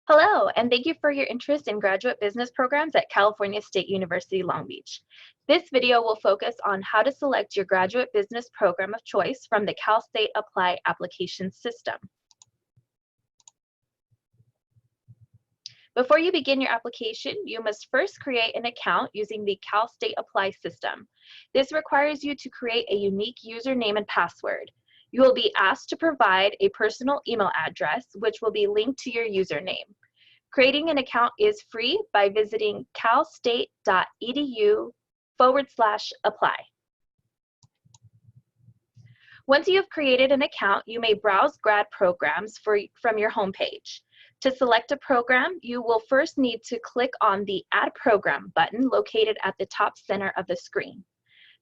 Hello, and thank you for your interest in graduate business programs at California State University, Long Beach. This video will focus on how to select your graduate business program of choice from the Cal State Apply application system. Before you begin your application, you must first create an account using the Cal State Apply system. This requires you to create a unique username and password. You will be asked to provide a personal email address, which will be linked to your username. Creating an account is free by visiting calstate.edu/apply. Once you have created an account, you may browse grad programs from your homepage. To select a program, you will first need to click on the Add Program button located at the top center of the screen.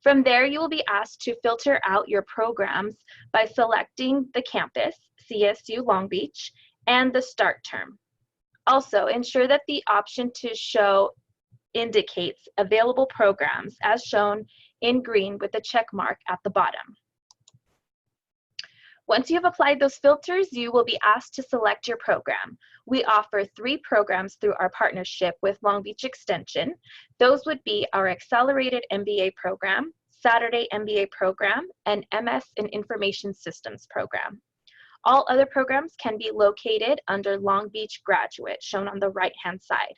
From there, you will be asked to filter out your programs by selecting the campus, CSU Long Beach, and the start term. Also, ensure that the option to show indicates available programs as shown in green with the check mark at the bottom. Once you have applied those filters, you will be asked to select your program. We offer 3 programs through our partnership with Long Beach Extension. Those would be our Accelerated MBA program, Saturday MBA program, and MS in Information Systems program. All other programs can be located under Long Beach Graduate, shown on the right-hand side.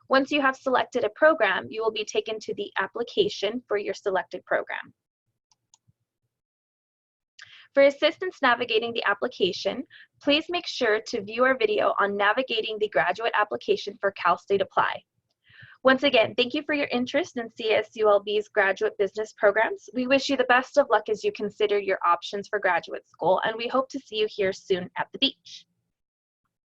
Once you have selected a program, you will be taken to the application for your selected program. For assistance navigating the application, please make sure to view our video on navigating the graduate application for Cal State Apply. Once again, thank you for your interest in CSULB's graduate business programs. We wish you the best of luck as you consider your options for graduate school, and we hope to see you here soon at the beach.